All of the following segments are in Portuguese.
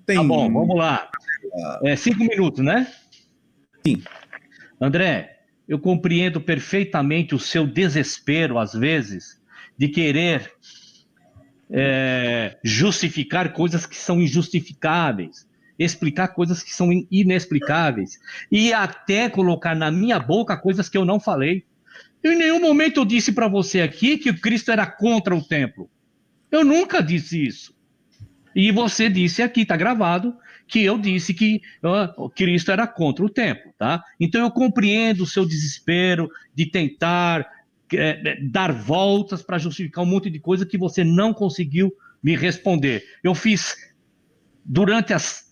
Tá bom, vamos lá. 5 minutos, né? Sim. André, eu compreendo perfeitamente o seu desespero, às vezes, de querer justificar coisas que são injustificáveis, explicar coisas que são inexplicáveis, e até colocar na minha boca coisas que eu não falei. Em nenhum momento eu disse para você aqui que o Cristo era contra o templo. Eu nunca disse isso. E você disse aqui, está gravado, que eu disse que Cristo era contra o templo, tá? Então eu compreendo o seu desespero de tentar dar voltas para justificar um monte de coisa que você não conseguiu me responder. Eu fiz, durante as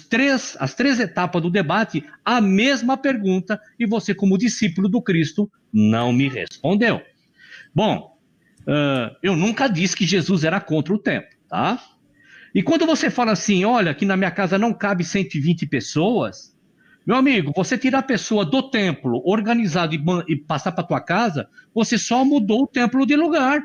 três etapas do debate, a mesma pergunta e você, como discípulo do Cristo, não me respondeu. Bom, eu nunca disse que Jesus era contra o templo, tá? E quando você fala assim, olha, aqui na minha casa não cabe 120 pessoas, meu amigo, você tirar a pessoa do templo organizado e passar para tua casa, você só mudou o templo de lugar.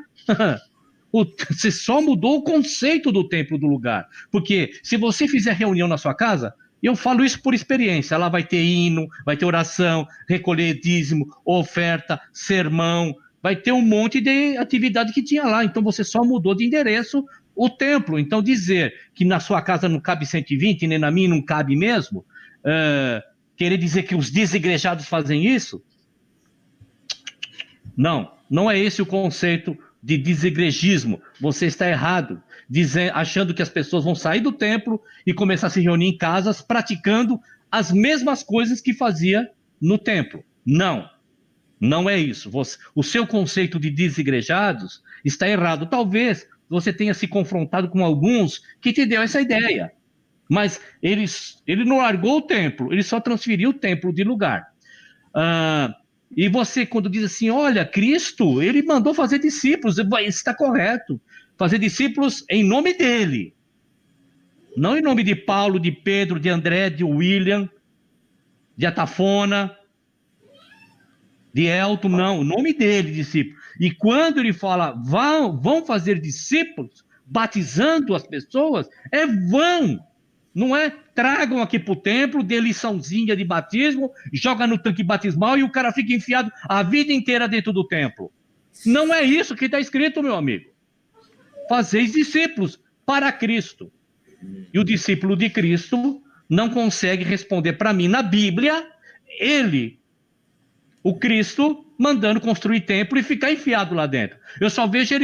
Você só mudou o conceito do templo do lugar. Porque se você fizer reunião na sua casa, eu falo isso por experiência, lá vai ter hino, vai ter oração, recolher dízimo, oferta, sermão, vai ter um monte de atividade que tinha lá. Então você só mudou de endereço o templo. Então dizer que na sua casa não cabe 120, nem na minha não cabe mesmo, querer dizer que os desigrejados fazem isso? Não é esse o conceito de desigregismo. Você está errado, achando que as pessoas vão sair do templo e começar a se reunir em casas praticando as mesmas coisas que fazia no templo. Não é isso. O seu conceito de desigrejados está errado. Talvez você tenha se confrontado com alguns que te deu essa ideia. Mas ele não largou o templo, ele só transferiu o templo de lugar. E você, quando diz assim, olha, Cristo, ele mandou fazer discípulos, isso está correto. Fazer discípulos em nome dele. Não em nome de Paulo, de Pedro, de André, de William, de Atafona, de Elton, não. O nome dele, discípulo. E quando ele fala, vão fazer discípulos, batizando as pessoas, vão. Não é tragam aqui para o templo, dê liçãozinha de batismo, joga no tanque batismal e o cara fica enfiado a vida inteira dentro do templo. Não é isso que está escrito, meu amigo. Fazeis discípulos para Cristo. E o discípulo de Cristo não consegue responder para mim na Bíblia, o Cristo, mandando construir templo e ficar enfiado lá dentro. Eu só vejo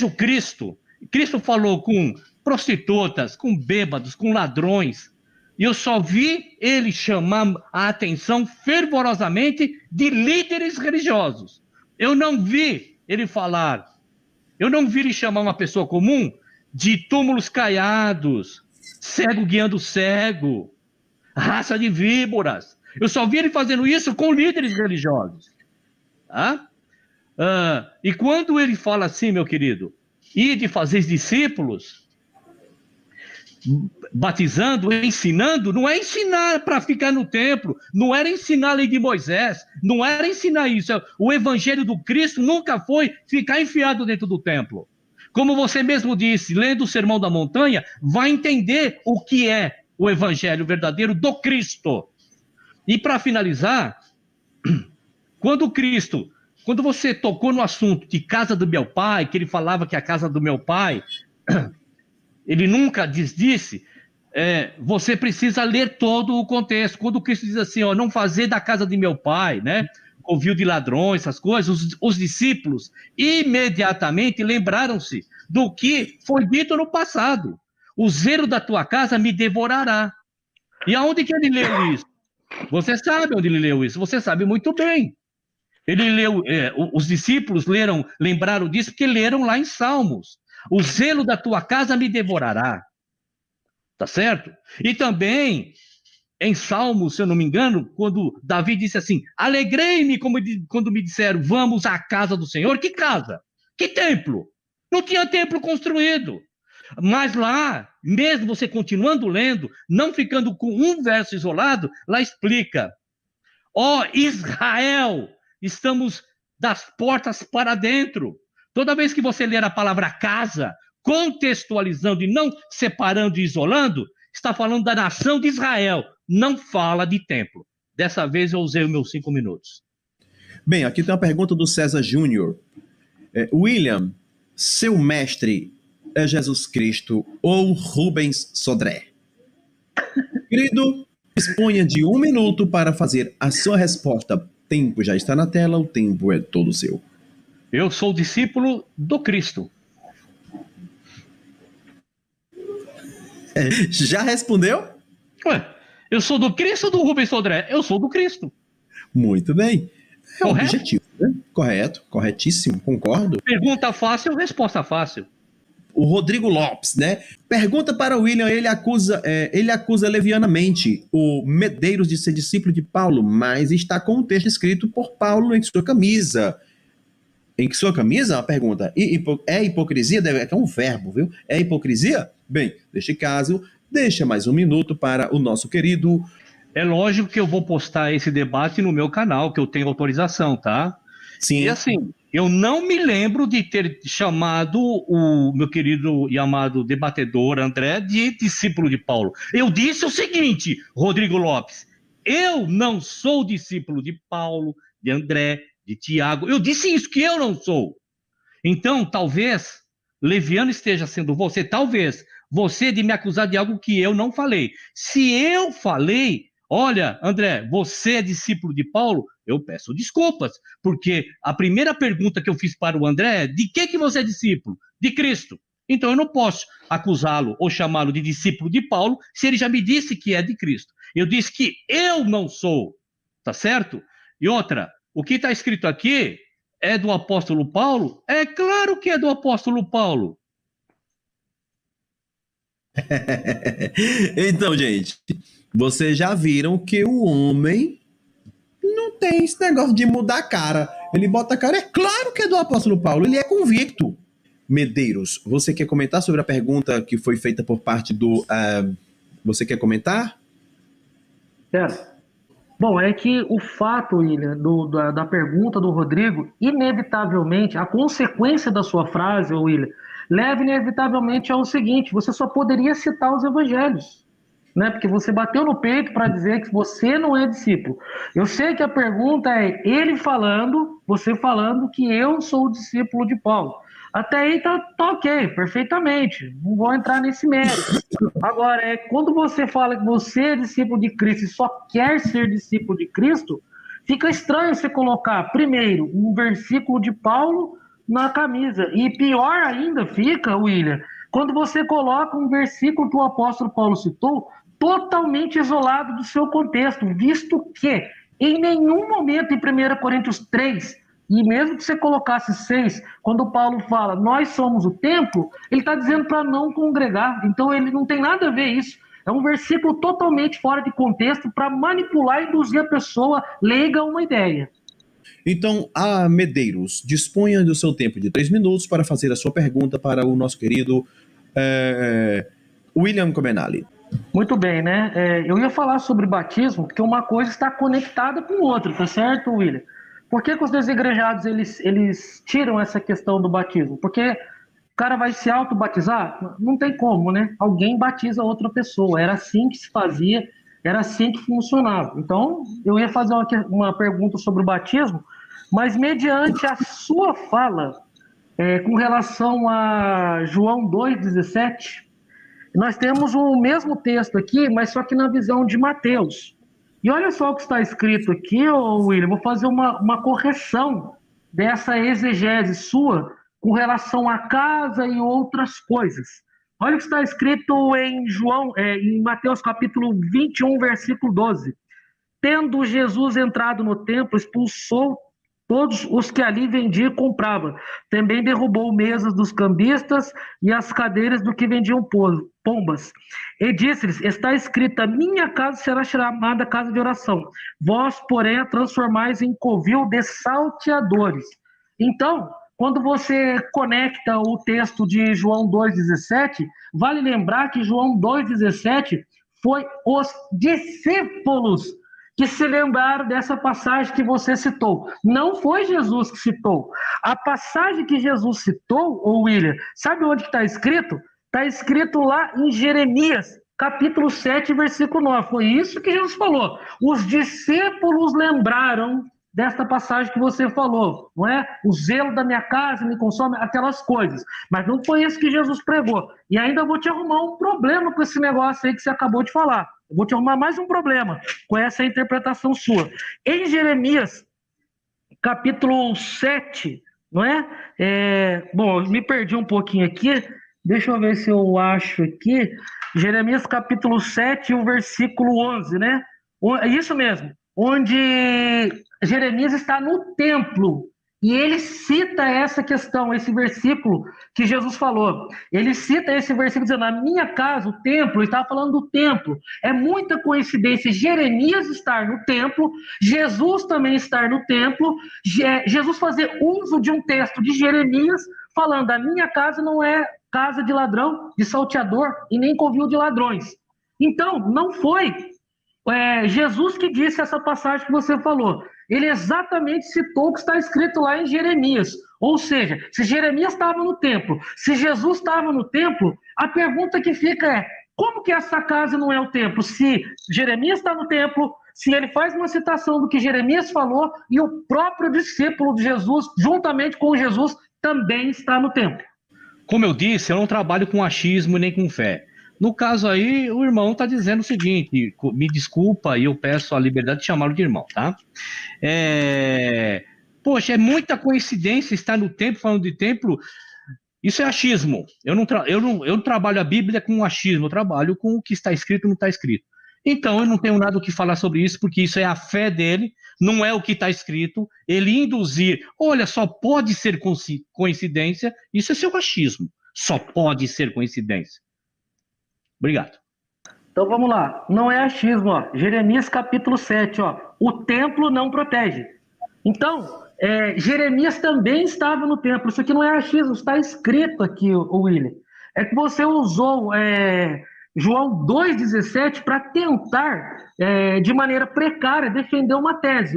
o Cristo. Cristo falou com prostitutas, com bêbados, com ladrões. E eu só vi ele chamar a atenção fervorosamente de líderes religiosos. Eu não vi ele chamar uma pessoa comum de túmulos caiados, cego guiando cego, raça de víboras. Eu só vi ele fazendo isso com líderes religiosos. Tá? E quando ele fala assim, meu querido, e de fazer discípulos, batizando, ensinando, não é ensinar para ficar no templo, não era ensinar a lei de Moisés, não era ensinar isso. O evangelho do Cristo nunca foi ficar enfiado dentro do templo. Como você mesmo disse, lendo o Sermão da Montanha, vai entender o que é o evangelho verdadeiro do Cristo. E para finalizar, quando você tocou no assunto de casa do meu pai, que ele falava que a casa do meu pai, ele nunca disse, você precisa ler todo o contexto. Quando Cristo diz assim, não fazer da casa de meu pai, né? Ouviu de ladrões, essas coisas, os discípulos imediatamente lembraram-se do que foi dito no passado. O zelo da tua casa me devorará. E aonde que ele leu isso? Você sabe onde ele leu isso, você sabe muito bem. Ele leu, os discípulos lembraram disso porque leram lá em Salmos. O zelo da tua casa me devorará. Tá certo? E também, em Salmos, se eu não me engano, quando Davi disse assim, alegrei-me quando me disseram, vamos à casa do Senhor. Que casa? Que templo? Não tinha templo construído. Mas lá, mesmo você continuando lendo, não ficando com um verso isolado, lá explica, Israel, estamos das portas para dentro. Toda vez que você ler a palavra casa, contextualizando e não separando e isolando, está falando da nação de Israel, não fala de templo. Dessa vez eu usei os meus 5 minutos. Bem, aqui tem uma pergunta do César Júnior. William, seu mestre é Jesus Cristo ou Rubens Sodré? Querido, disponha de 1 minuto para fazer a sua resposta. O tempo já está na tela, o tempo é todo seu. Eu sou discípulo do Cristo. Já respondeu? Ué, eu sou do Cristo ou do Rubens Sodré? Eu sou do Cristo. Muito bem. É Correto? objetivo, né? Correto, corretíssimo, concordo. Pergunta fácil, resposta fácil. O Rodrigo Lopes, né? Pergunta para o William, ele acusa levianamente o Medeiros de ser discípulo de Paulo, mas está com um texto escrito por Paulo em sua camisa. Em sua camisa? Uma pergunta. É hipocrisia? É um verbo, viu? É hipocrisia? Bem, neste caso, deixa mais 1 minuto para o nosso querido... É lógico que eu vou postar esse debate no meu canal, que eu tenho autorização, tá? Sim. E assim, eu não me lembro de ter chamado o meu querido e amado debatedor André de discípulo de Paulo. Eu disse o seguinte, Rodrigo Lopes, eu não sou discípulo de Paulo, de André, de Tiago. Eu disse isso, que eu não sou. Então, talvez, leviano esteja sendo você, talvez, você de me acusar de algo que eu não falei. Se eu falei... Olha, André, você é discípulo de Paulo? Eu peço desculpas, porque a primeira pergunta que eu fiz para o André é: de que você é discípulo? De Cristo. Então eu não posso acusá-lo ou chamá-lo de discípulo de Paulo se ele já me disse que é de Cristo. Eu disse que eu não sou, tá certo? E outra, o que está escrito aqui é do apóstolo Paulo? É claro que é do apóstolo Paulo. Então, gente, vocês já viram que o homem não tem esse negócio de mudar a cara. Ele bota a cara, é claro que é do apóstolo Paulo, ele é convicto. Medeiros, você quer comentar sobre a pergunta que foi feita por parte do... você quer comentar? Quero. Bom, é que o fato, William, da pergunta do Rodrigo, inevitavelmente, a consequência da sua frase, William, leva inevitavelmente ao seguinte: você só poderia citar os evangelhos, né? Porque você bateu no peito para dizer que você não é discípulo. Eu sei que a pergunta é ele falando, você falando que eu sou discípulo de Paulo. Até aí tá ok, perfeitamente. Não vou entrar nesse mérito. Agora, quando você fala que você é discípulo de Cristo e só quer ser discípulo de Cristo, fica estranho você colocar, primeiro, um versículo de Paulo na camisa. E pior ainda fica, William, quando você coloca um versículo que o apóstolo Paulo citou totalmente isolado do seu contexto, visto que em nenhum momento em 1 Coríntios 3, e mesmo que você colocasse 6, quando Paulo fala nós somos o templo, ele está dizendo para não congregar. Então ele não tem nada a ver isso. É um versículo totalmente fora de contexto para manipular e induzir a pessoa leiga a uma ideia. Então, a Medeiros, disponha do seu tempo de 3 minutos para fazer a sua pergunta para o nosso querido William Comenali. Muito bem, né? Eu ia falar sobre batismo, porque uma coisa está conectada com outra, tá certo, William? Por que os desigrejados eles tiram essa questão do batismo? Porque o cara vai se autobatizar? Não tem como, né? Alguém batiza outra pessoa. Era assim que se fazia, era assim que funcionava. Então, eu ia fazer uma pergunta sobre o batismo, mas mediante a sua fala, com relação a João 2,17, nós temos o mesmo texto aqui, mas só que na visão de Mateus. E olha só o que está escrito aqui, William, vou fazer uma correção dessa exegese sua com relação à casa e outras coisas. Olha o que está escrito em Mateus capítulo 21, versículo 12. Tendo Jesus entrado no templo, expulsou todos os que ali vendiam e compravam. Também derrubou mesas dos cambistas e as cadeiras do que vendiam pombas. E disse-lhes: está escrita, minha casa será chamada casa de oração. Vós, porém, a transformais em covil de salteadores. Então, quando você conecta o texto de João 2,17, vale lembrar que João 2,17 foi os discípulos que se lembraram dessa passagem que você citou. Não foi Jesus que citou. A passagem que Jesus citou, ô William, sabe onde está escrito? Está escrito lá em Jeremias, capítulo 7, versículo 9. Foi isso que Jesus falou. Os discípulos lembraram desta passagem que você falou, não é? O zelo da minha casa me consome, aquelas coisas. Mas não foi isso que Jesus pregou. E ainda vou te arrumar um problema com esse negócio aí que você acabou de falar. Eu vou te arrumar mais um problema com essa interpretação sua. Em Jeremias, capítulo 7, não é? Bom, eu me perdi um pouquinho aqui. Deixa eu ver se eu acho aqui. Jeremias, capítulo 7, o versículo 11, né? Isso mesmo. Onde Jeremias está no templo e ele cita essa questão, esse versículo que Jesus falou. Ele cita esse versículo dizendo, a minha casa, o templo, ele estava falando do templo. É muita coincidência Jeremias estar no templo, Jesus também estar no templo, Jesus fazer uso de um texto de Jeremias falando, a minha casa não é casa de ladrão, de salteador e nem covil de ladrões. Então, não foi Jesus que disse essa passagem que você falou. Ele exatamente citou o que está escrito lá em Jeremias. Ou seja, se Jeremias estava no templo, se Jesus estava no templo, a pergunta que fica é, como que essa casa não é o templo? Se Jeremias está no templo, se ele faz uma citação do que Jeremias falou e o próprio discípulo de Jesus, juntamente com Jesus, também está no templo. Como eu disse, eu não trabalho com achismo nem com fé. No caso aí, o irmão está dizendo o seguinte, me desculpa e eu peço a liberdade de chamá-lo de irmão, tá? Poxa, é muita coincidência estar no templo, falando de templo, isso é achismo. Eu não trabalho a Bíblia com achismo, eu trabalho com o que está escrito e não está escrito. Então, eu não tenho nada o que falar sobre isso, porque isso é a fé dele, não é o que está escrito. Ele induzir, olha, só pode ser coincidência, isso é seu achismo. Só pode ser coincidência. Obrigado. Então vamos lá, não é achismo, ó. Jeremias capítulo 7, ó. O templo não protege. Então, Jeremias também estava no templo, isso aqui não é achismo, está escrito aqui, o William. É que você usou João 2,17 para tentar, de maneira precária, defender uma tese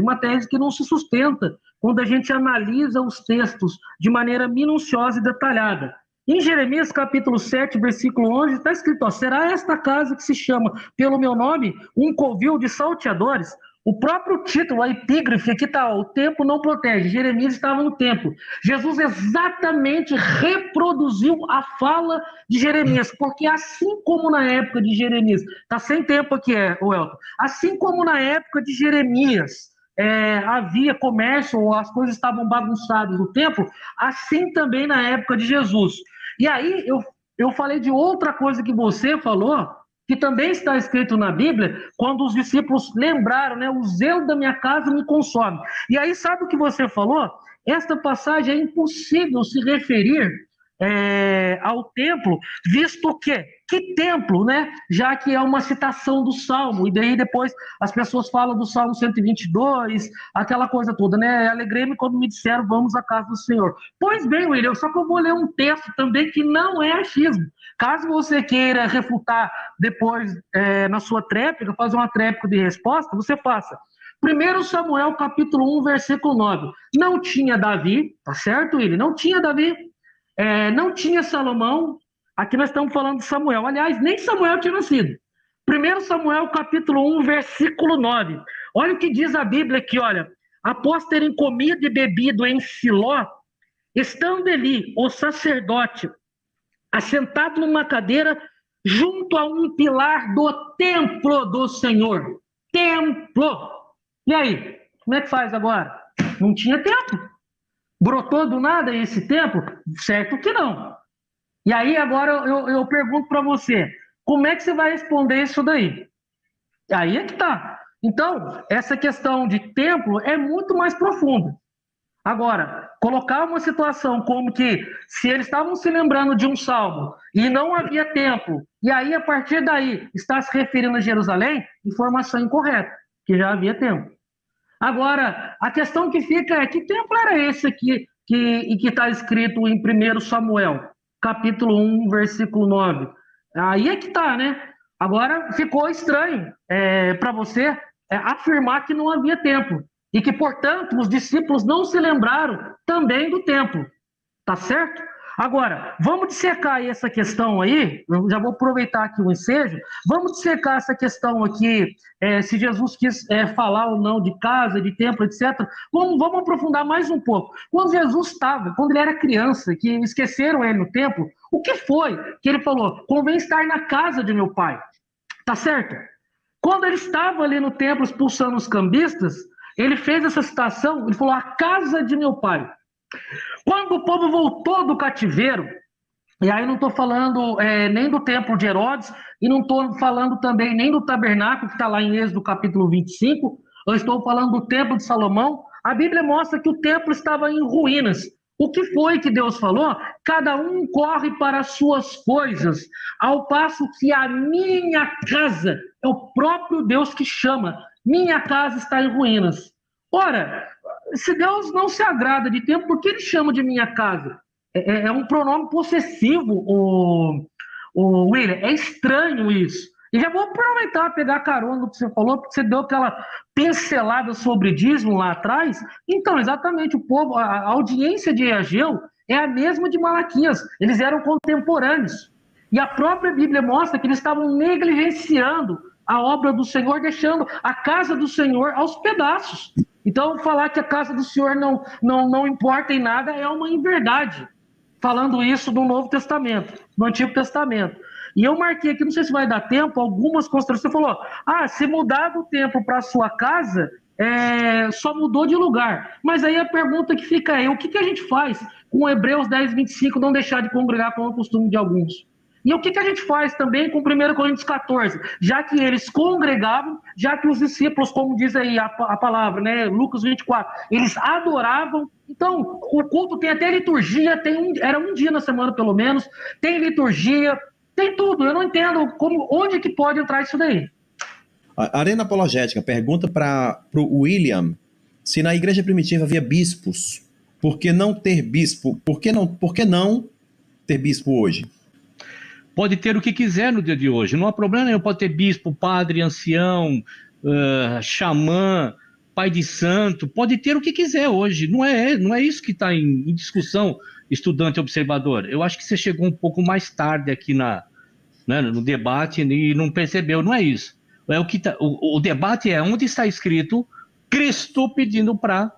que não se sustenta quando a gente analisa os textos de maneira minuciosa e detalhada. Em Jeremias capítulo 7, versículo 11, está escrito, ó, será esta casa que se chama pelo meu nome um covil de salteadores? O próprio título, a epígrafe, aqui está, o templo não protege. Jeremias estava no templo. Jesus exatamente reproduziu a fala de Jeremias, porque assim como na época de Jeremias, está sem tempo aqui, Welton, assim como na época de Jeremias, havia comércio, ou as coisas estavam bagunçadas no templo, assim também na época de Jesus. E aí eu falei de outra coisa que você falou, que também está escrito na Bíblia, quando os discípulos lembraram, né, o zelo da minha casa me consome. E aí sabe o que você falou? Esta passagem é impossível se referir ao templo, visto que templo, né? Já que é uma citação do Salmo, e daí depois as pessoas falam do Salmo 122, aquela coisa toda, né? Alegrei-me quando me disseram, vamos à casa do Senhor. Pois bem, William, só que eu vou ler um texto também que não é achismo. Caso você queira refutar depois na sua tréplica, fazer uma tréplica de resposta, você faça. 1 Samuel, capítulo 1, versículo 9. Não tinha Davi, tá certo, William? Não tinha Davi. Não tinha Salomão, aqui nós estamos falando de Samuel, aliás, nem Samuel tinha nascido. 1 Samuel capítulo 1, versículo 9, olha o que diz a Bíblia aqui, olha, após terem comido e bebido em Siló, estando ali o sacerdote, assentado numa cadeira, junto a um pilar do templo do Senhor, templo, e aí, como é que faz agora? Não tinha templo. Brotou do nada esse templo? Certo que não. E aí agora eu pergunto para você, como é que você vai responder isso daí? Aí é que tá. Então, essa questão de templo é muito mais profunda. Agora, colocar uma situação como que se eles estavam se lembrando de um salmo e não havia templo, e aí a partir daí está se referindo a Jerusalém, informação incorreta, que já havia templo. Agora, a questão que fica é, que templo era esse aqui que está escrito em 1 Samuel, capítulo 1, versículo 9? Aí é que está, né? Agora, ficou estranho para você afirmar que não havia templo e que, portanto, os discípulos não se lembraram também do templo. Tá certo? Agora, vamos dissecar aí essa questão aí, eu já vou aproveitar aqui o ensejo, vamos dissecar essa questão aqui, se Jesus quis falar ou não de casa, de templo, etc. Vamos aprofundar mais um pouco. Quando Jesus estava, quando ele era criança, que esqueceram ele no templo, o que foi que ele falou? Convém estar na casa de meu pai. Tá certo? Quando ele estava ali no templo expulsando os cambistas, ele fez essa citação, ele falou, a casa de meu pai. Quando o povo voltou do cativeiro, e aí não estou falando nem do templo de Herodes, e não estou falando também nem do tabernáculo, que está lá em Êxodo capítulo 25, eu estou falando do templo de Salomão, a Bíblia mostra que o templo estava em ruínas. O que foi que Deus falou? Cada um corre para as suas coisas, ao passo que a minha casa, é o próprio Deus que chama, minha casa está em ruínas. Ora, se Deus não se agrada de templo, por que ele chama de minha casa? É um pronome possessivo, o William. É estranho isso. E já vou aproveitar, pegar carona do que você falou, porque você deu aquela pincelada sobre dízimo lá atrás. Então, exatamente, o povo, a audiência de Ageu é a mesma de Malaquias. Eles eram contemporâneos. E a própria Bíblia mostra que eles estavam negligenciando a obra do Senhor, deixando a casa do Senhor aos pedaços. Então, falar que a casa do Senhor não importa em nada é uma inverdade. Falando isso do Novo Testamento, do Antigo Testamento. E eu marquei aqui, não sei se vai dar tempo, algumas considerações. Você falou, se mudar do templo para a sua casa, só mudou de lugar. Mas aí a pergunta que fica é, o que a gente faz com Hebreus 10, 25, não deixar de congregar como é o costume de alguns? E o que a gente faz também com 1 Coríntios 14? Já que eles congregavam, já que os discípulos, como diz aí a palavra, né, Lucas 24, eles adoravam. Então, o culto tem até liturgia, era um dia na semana pelo menos, tem liturgia, tem tudo. Eu não entendo onde que pode entrar isso daí. A Arena Apologética pergunta para o William se na igreja primitiva havia bispos. Por que não ter bispo? Por que não ter bispo hoje? Pode ter o que quiser no dia de hoje, não há problema nenhum, pode ter bispo, padre, ancião, xamã, pai de santo, pode ter o que quiser hoje, não é isso que está em discussão, estudante observador. Eu acho que você chegou um pouco mais tarde aqui no debate e não percebeu, não é isso. O debate é onde está escrito Cristo pedindo para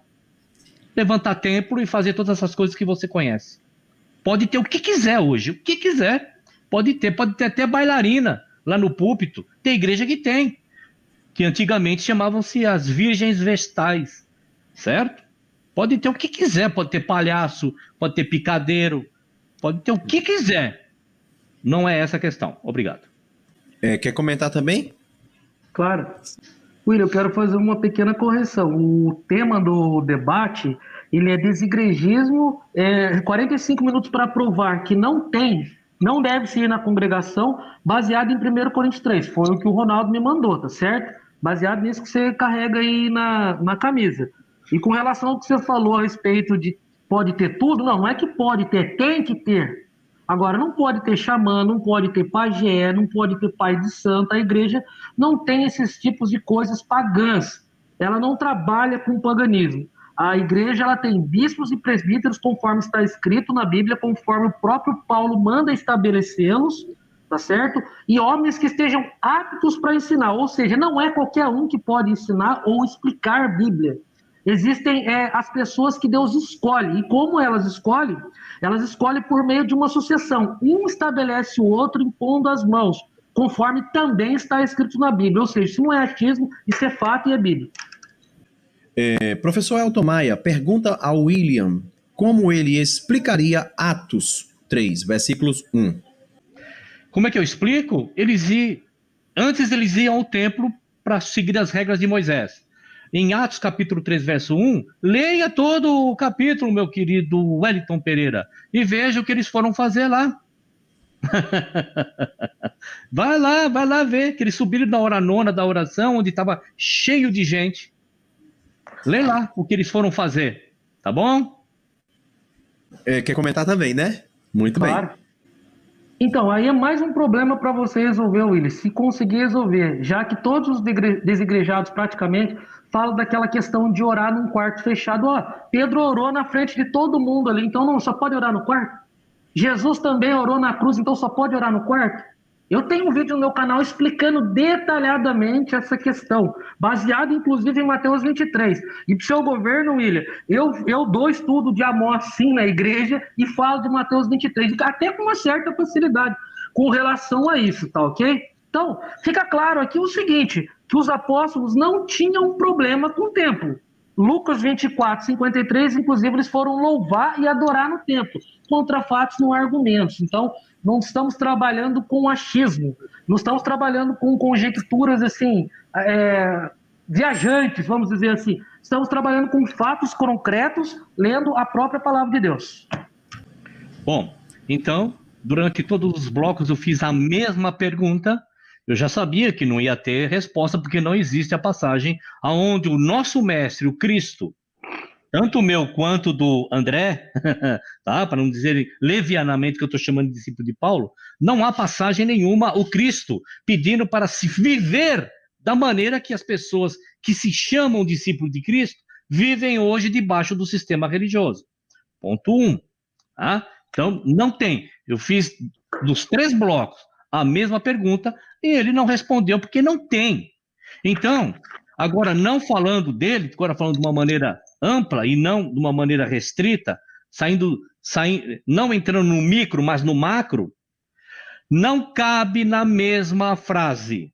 levantar templo e fazer todas essas coisas que você conhece. Pode ter o que quiser hoje, o que quiser. Pode ter até bailarina lá no púlpito. Tem igreja que tem, que antigamente chamavam-se as virgens vestais, certo? Pode ter o que quiser, pode ter palhaço, pode ter picadeiro, pode ter o que quiser. Não é essa a questão. Obrigado. Quer comentar também? Claro. William, eu quero fazer uma pequena correção. O tema do debate, ele é desigregismo, 45 minutos para provar que não deve se ir na congregação, baseado em 1 Coríntios 3. Foi o que o Ronaldo me mandou, tá certo? Baseado nisso que você carrega aí na camisa. E com relação ao que você falou a respeito de pode ter tudo, não é que pode ter, tem que ter. Agora, não pode ter xamã, não pode ter pajé, não pode ter pai de santo. A igreja não tem esses tipos de coisas pagãs. Ela não trabalha com paganismo. A igreja ela tem bispos e presbíteros, conforme está escrito na Bíblia, conforme o próprio Paulo manda estabelecê-los, tá certo? E homens que estejam aptos para ensinar, ou seja, não é qualquer um que pode ensinar ou explicar a Bíblia. Existem as pessoas que Deus escolhe, e como elas escolhem? Elas escolhem por meio de uma sucessão. Um estabelece o outro impondo as mãos, conforme também está escrito na Bíblia. Ou seja, isso não é achismo, isso é fato e é Bíblia. Professor Elton Maia pergunta ao William como ele explicaria Atos 3, versículos 1. Como é que eu explico? Antes eles iam ao templo para seguir as regras de Moisés. Em Atos capítulo 3, verso 1, leia todo o capítulo, meu querido Wellington Pereira, e veja o que eles foram fazer lá. Vai lá ver que eles subiram na hora nona da oração, onde estava cheio de gente. Lê lá o que eles foram fazer, tá bom? Quer comentar também, né? Muito claro. bem. Então, aí é mais um problema para você resolver, Willis, se conseguir resolver, já que todos os desigrejados praticamente falam daquela questão de orar num quarto fechado. Ó, Pedro orou na frente de todo mundo ali, então não só pode orar no quarto? Jesus também orou na cruz, então só pode orar no quarto? Eu tenho um vídeo no meu canal explicando detalhadamente essa questão, baseado inclusive em Mateus 23. E para o seu governo, William, eu dou estudo de Amós sim na igreja e falo de Mateus 23, até com uma certa facilidade com relação a isso, tá ok? Então, fica claro aqui o seguinte, que os apóstolos não tinham problema com o templo. Lucas 24, 53, inclusive, eles foram louvar e adorar no templo. Contra fatos, não há argumentos. Então, não estamos trabalhando com achismo, não estamos trabalhando com conjecturas, assim, viajantes, vamos dizer assim. Estamos trabalhando com fatos concretos, lendo a própria palavra de Deus. Bom, então, durante todos os blocos eu fiz a mesma pergunta. Eu já sabia que não ia ter resposta, porque não existe a passagem onde o nosso mestre, o Cristo, tanto o meu quanto do André, tá? Para não dizer levianamente que eu estou chamando de discípulo de Paulo, não há passagem nenhuma, o Cristo pedindo para se viver da maneira que as pessoas que se chamam discípulos de Cristo vivem hoje debaixo do sistema religioso. Ponto 1. Tá? Então, não tem. Eu fiz dos 3 blocos a mesma pergunta e ele não respondeu porque não tem. Então, agora não falando dele, agora falando de uma maneira ampla e não de uma maneira restrita, não entrando no micro, mas no macro, não cabe na mesma frase: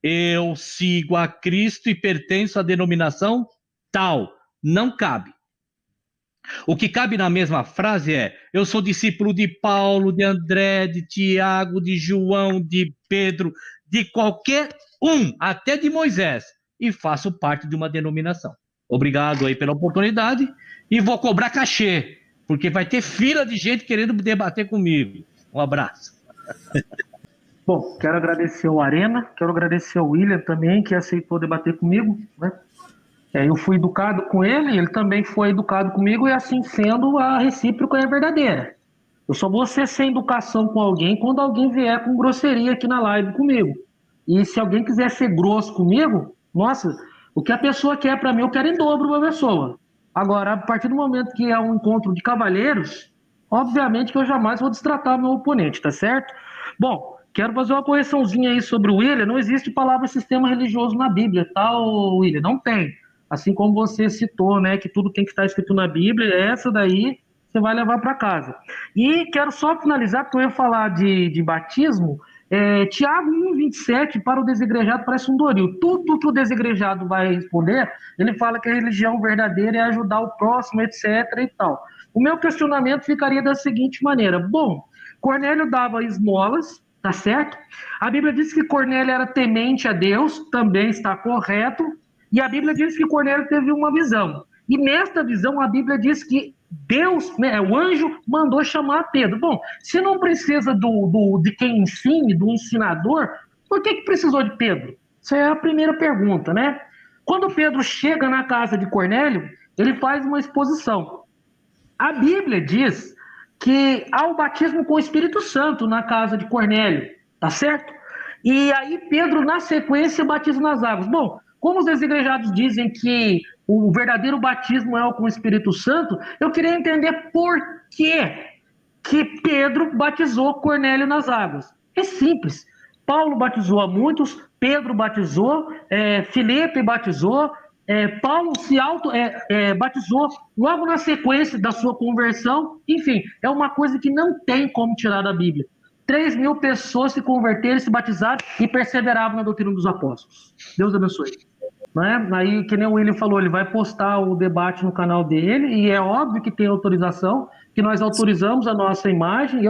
eu sigo a Cristo e pertenço à denominação tal. Não cabe. O que cabe na mesma frase é: eu sou discípulo de Paulo, de André, de Tiago, de João, de Pedro, de qualquer um, até de Moisés, e faço parte de uma denominação. Obrigado aí pela oportunidade e vou cobrar cachê, porque vai ter fila de gente querendo debater comigo. Um abraço. Bom, quero agradecer ao Arena, quero agradecer ao William também, que aceitou debater comigo, né? Eu fui educado com ele, ele também foi educado comigo, e assim sendo, a recíproca é verdadeira. Eu só vou ser sem educação com alguém quando alguém vier com grosseria aqui na live comigo. E se alguém quiser ser grosso comigo, nossa, o que a pessoa quer para mim, eu quero em dobro para a pessoa. Agora, a partir do momento que é um encontro de cavalheiros, obviamente que eu jamais vou destratar meu oponente, tá certo? Bom, quero fazer uma correçãozinha aí sobre o William. Não existe palavra sistema religioso na Bíblia, tá, William? Não tem. Assim como você citou, né, que tudo tem que estar escrito na Bíblia, essa daí você vai levar para casa. E quero só finalizar, porque eu ia falar de batismo. Tiago 1,27, para o desigrejado parece um doril. Tudo que o desigrejado vai responder, ele fala que a religião verdadeira é ajudar o próximo, etc. e tal. O meu questionamento ficaria da seguinte maneira: bom, Cornélio dava esmolas, tá certo? A Bíblia diz que Cornélio era temente a Deus, também está correto. E a Bíblia diz que Cornélio teve uma visão. E nesta visão a Bíblia diz que Deus, né, o anjo, mandou chamar Pedro. Bom, se não precisa de quem ensine, do ensinador, por que precisou de Pedro? Essa é a primeira pergunta, né? Quando Pedro chega na casa de Cornélio, ele faz uma exposição. A Bíblia diz que há o batismo com o Espírito Santo na casa de Cornélio, tá certo? E aí Pedro, na sequência, batiza nas águas. Bom, como os desigrejados dizem que o verdadeiro batismo é o com o Espírito Santo, eu queria entender por que Pedro batizou Cornélio nas águas. É simples. Paulo batizou a muitos, Pedro batizou, Filipe batizou, Paulo se batizou logo na sequência da sua conversão. Enfim, é uma coisa que não tem como tirar da Bíblia. 3.000 pessoas se converteram, se batizaram e perseveravam na doutrina dos apóstolos. Deus abençoe. Né? Aí, que nem o William falou, ele vai postar o debate no canal dele, e é óbvio que tem autorização, que nós autorizamos a nossa imagem.